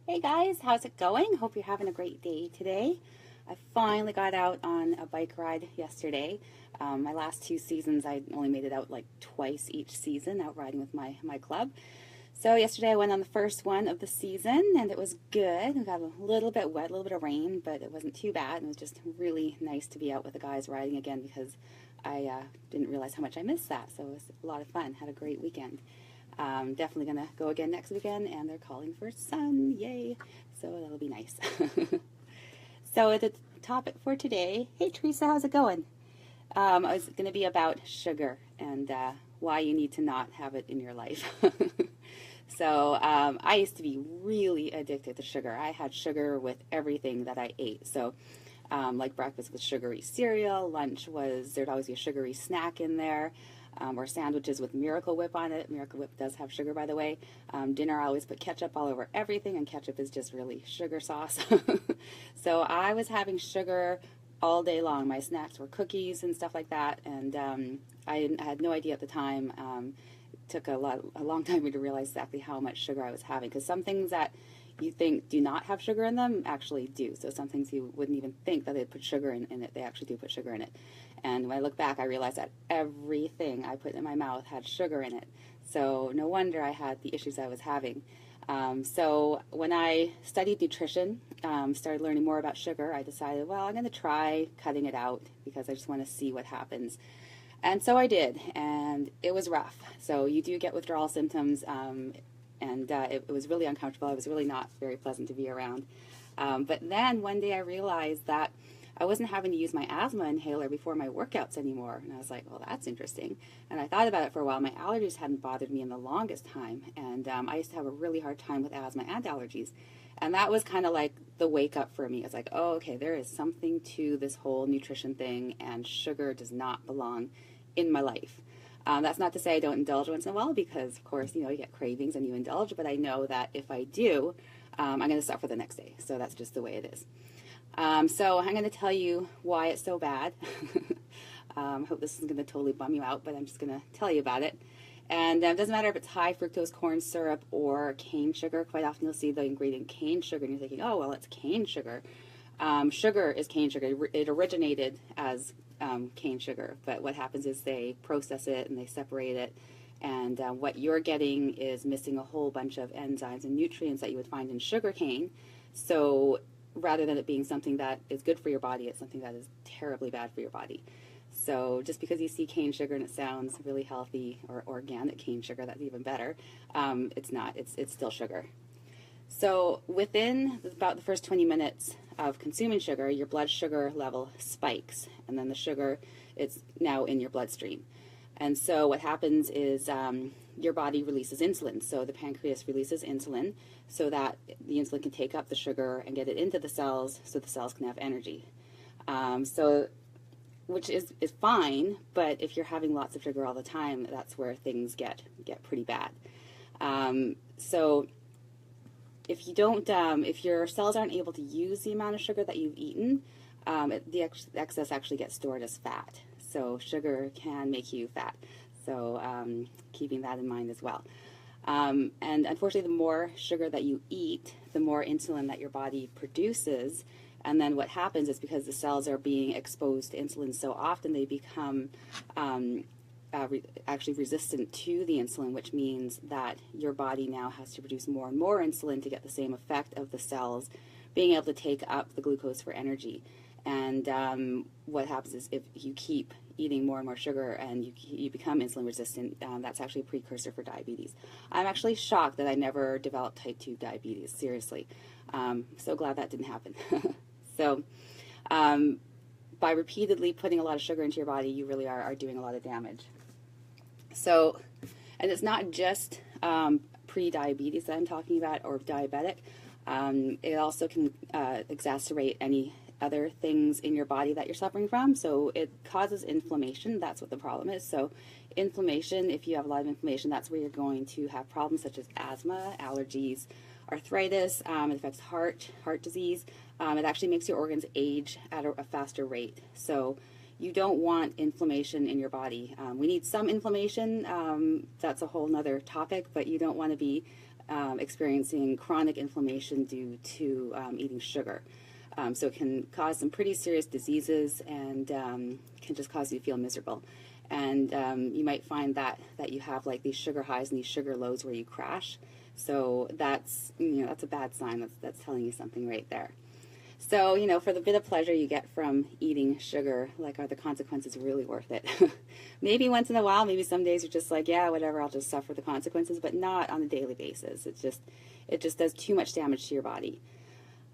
Hey guys, how's it going? Hope you're having a great day today. I finally got out on a bike ride yesterday. My last two seasons, I only made it out like twice each season, out riding with my club. So yesterday I went on the first one of the season and it was good. We got a little bit wet, a little bit of rain, but it wasn't too bad. It was just really nice to be out with the guys riding again because I didn't realize how much I missed that. So it was a lot of fun. Had a great weekend. Definitely going to go again next weekend, and they're calling for sun. Yay! So that'll be nice. So the topic for today, hey Teresa, how's it going? Is going to be about sugar and why you need to not have it in your life. So I used to be really addicted to sugar. I had sugar with everything that I ate. So like breakfast was sugary cereal, lunch was, there'd always be a sugary snack in there, or sandwiches with Miracle Whip on it. Miracle Whip does have sugar, by the way. Dinner, I always put ketchup all over everything, and ketchup is just really sugar sauce. So I was having sugar all day long. My snacks were cookies and stuff like that, and I had no idea at the time. It took a long time for me to realize exactly how much sugar I was having, because some things that you think do not have sugar in them actually do. So some things you wouldn't even think that they put sugar in it, they actually do put sugar in it. And when I look back, I realized that everything I put in my mouth had sugar in it. So no wonder I had the issues I was having. So when I studied nutrition, started learning more about sugar, I decided, well, I'm going to try cutting it out because I just want to see what happens. And so I did, and it was rough. So you do get withdrawal symptoms, and it was really uncomfortable. It was really not very pleasant to be around. But then one day I realized that I wasn't having to use my asthma inhaler before my workouts anymore. And I was like, well, that's interesting. And I thought about it for a while. My allergies hadn't bothered me in the longest time. And I used to have a really hard time with asthma and allergies. And that was kind of like the wake up for me. It's like, oh, okay, there is something to this whole nutrition thing, and sugar does not belong in my life. That's not to say I don't indulge once in a while, because, of course, you get cravings and you indulge, but I know that if I do, I'm going to suffer the next day. So that's just the way it is. So I'm going to tell you why it's so bad. I hope this isn't going to totally bum you out, but I'm just going to tell you about it. And it doesn't matter if it's high fructose corn syrup or cane sugar. Quite often you'll see the ingredient cane sugar, and you're thinking, oh, well, it's cane sugar. Sugar is cane sugar. It originated as cane sugar, but what happens is they process it and they separate it, and what you're getting is missing a whole bunch of enzymes and nutrients that you would find in sugar cane. So rather than it being something that is good for your body, it's something that is terribly bad for your body. So just because you see cane sugar and it sounds really healthy, or organic cane sugar, that's even better, it's not. It's still sugar. So within about the first 20 minutes of consuming sugar, your blood sugar level spikes, and then the sugar is now in your bloodstream. And so what happens is your body releases insulin. So the pancreas releases insulin so that the insulin can take up the sugar and get it into the cells so the cells can have energy. Which is fine, but if you're having lots of sugar all the time, that's where things get pretty bad. So if you don't, if your cells aren't able to use the amount of sugar that you've eaten, the excess actually gets stored as fat. So sugar can make you fat. So keeping that in mind as well. And unfortunately, the more sugar that you eat, the more insulin that your body produces. And then what happens is, because the cells are being exposed to insulin so often, they become actually resistant to the insulin, which means that your body now has to produce more and more insulin to get the same effect of the cells being able to take up the glucose for energy. And what happens is, if you keep eating more and more sugar and you become insulin resistant, that's actually a precursor for diabetes. I'm actually shocked that I never developed type 2 diabetes, seriously. So glad that didn't happen. So by repeatedly putting a lot of sugar into your body, you really are doing a lot of damage. So, and it's not just pre-diabetes that I'm talking about, or diabetic. It also can exacerbate any other things in your body that you're suffering from. So it causes inflammation. That's what the problem is. So inflammation, if you have a lot of inflammation, that's where you're going to have problems such as asthma, allergies, arthritis. It affects heart disease. It actually makes your organs age at a faster rate. So you don't want inflammation in your body. We need some inflammation. That's a whole nother topic, but you don't want to be experiencing chronic inflammation due to eating sugar. So it can cause some pretty serious diseases and can just cause you to feel miserable. And you might find that you have like these sugar highs and these sugar lows where you crash. So that's, that's a bad sign. That's telling you something right there. So, for the bit of pleasure you get from eating sugar, like, are the consequences really worth it? Maybe once in a while, maybe some days you're just like, yeah, whatever, I'll just suffer the consequences, but not on a daily basis. It just does too much damage to your body.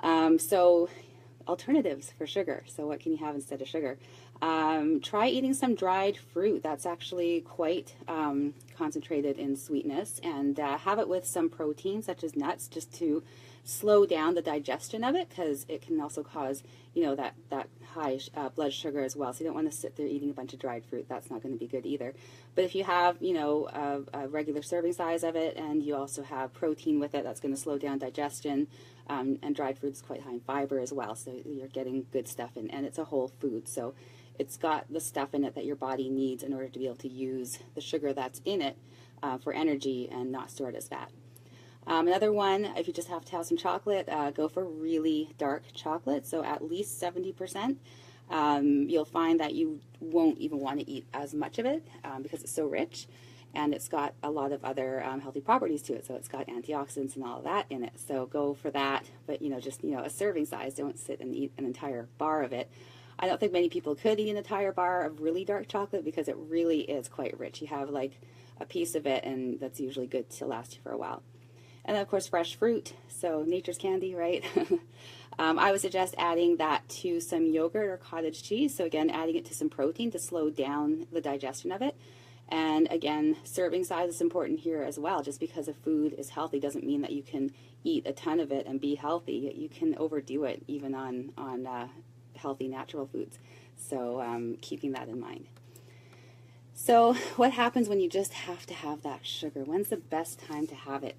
So alternatives for sugar. So what can you have instead of sugar? Try eating some dried fruit. That's actually quite concentrated in sweetness, and have it with some protein such as nuts, just to slow down the digestion of it, because it can also cause that high blood sugar as well. So you don't want to sit there eating a bunch of dried fruit. That's not going to be good either. But if you have a regular serving size of it, and you also have protein with it, that's going to slow down digestion. And dried fruit is quite high in fiber as well, so you're getting good stuff in, and it's a whole food, so it's got the stuff in it that your body needs in order to be able to use the sugar that's in it for energy and not store it as fat. Another one, if you just have to have some chocolate, go for really dark chocolate, so at least 70%. You'll find that you won't even want to eat as much of it because it's so rich, and it's got a lot of other healthy properties to it. So it's got antioxidants and all of that in it. So go for that, but just a serving size. Don't sit and eat an entire bar of it. I don't think many people could eat an entire bar of really dark chocolate because it really is quite rich. You have like a piece of it, and that's usually good to last you for a while. And then of course fresh fruit, so nature's candy, right? I would suggest adding that to some yogurt or cottage cheese. So again, adding it to some protein to slow down the digestion of it. And again, serving size is important here as well. Just because a food is healthy doesn't mean that you can eat a ton of it and be healthy. You can overdo it even on healthy natural foods. So keeping that in mind. So what happens when you just have to have that sugar? When's the best time to have it?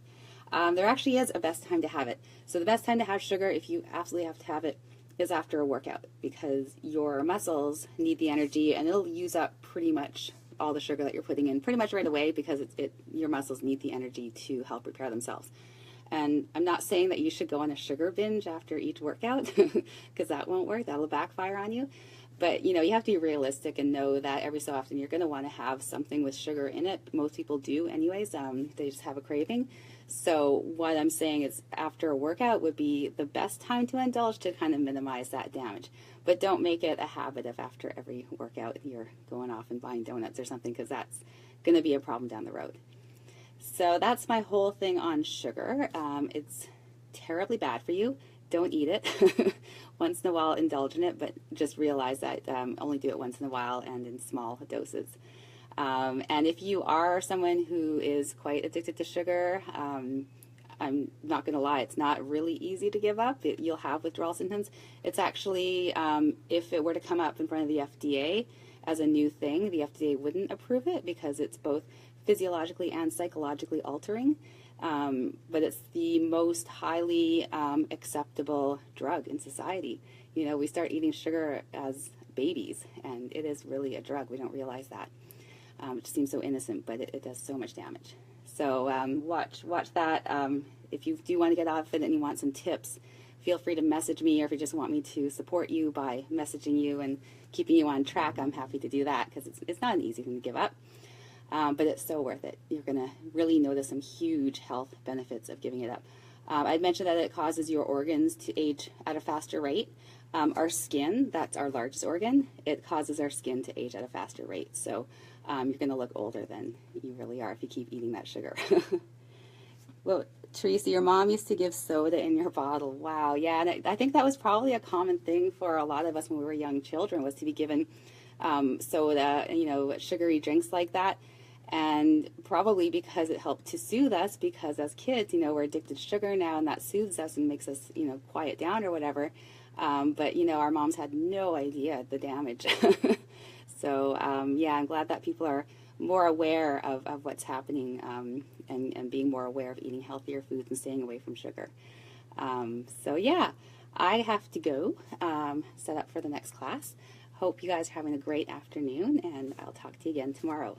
There actually is a best time to have it. So the best time to have sugar, if you absolutely have to have it, is after a workout, because your muscles need the energy, and it'll use up pretty much all the sugar that you're putting in pretty much right away, because your muscles need the energy to help repair themselves. And I'm not saying that you should go on a sugar binge after each workout, because that won't work. That'll backfire on you. But you have to be realistic and know that every so often you're going to want to have something with sugar in it. Most people do anyways. They just have a craving. So what I'm saying is after a workout would be the best time to indulge, to kind of minimize that damage. But don't make it a habit of after every workout you're going off and buying donuts or something, because that's going to be a problem down the road. So that's my whole thing on sugar. It's terribly bad for you. Don't eat it. Once in a while, indulge in it, but just realize that only do it once in a while and in small doses. And if you are someone who is quite addicted to sugar, I'm not going to lie, it's not really easy to give up. You'll have withdrawal symptoms. It's actually, if it were to come up in front of the FDA as a new thing, the FDA wouldn't approve it because it's both physiologically and psychologically altering. But it's the most highly acceptable drug in society. We start eating sugar as babies, and it is really a drug. We don't realize that. It just seems so innocent, but it does so much damage. So watch that. If you do want to get off it and you want some tips, feel free to message me, or if you just want me to support you by messaging you and keeping you on track, I'm happy to do that, because it's not an easy thing to give up. But it's so worth it. You're going to really notice some huge health benefits of giving it up. I'd mentioned that it causes your organs to age at a faster rate. Our skin, that's our largest organ, it causes our skin to age at a faster rate. So you're going to look older than you really are if you keep eating that sugar. Well, Teresa, your mom used to give soda in your bottle. Wow, yeah, and I think that was probably a common thing for a lot of us when we were young children, was to be given soda, sugary drinks like that. And probably because it helped to soothe us, because as kids, we're addicted to sugar now, and that soothes us and makes us, quiet down or whatever. But our moms had no idea the damage. So, yeah, I'm glad that people are more aware of what's happening and being more aware of eating healthier foods and staying away from sugar. So, yeah, I have to go set up for the next class. Hope you guys are having a great afternoon, and I'll talk to you again tomorrow.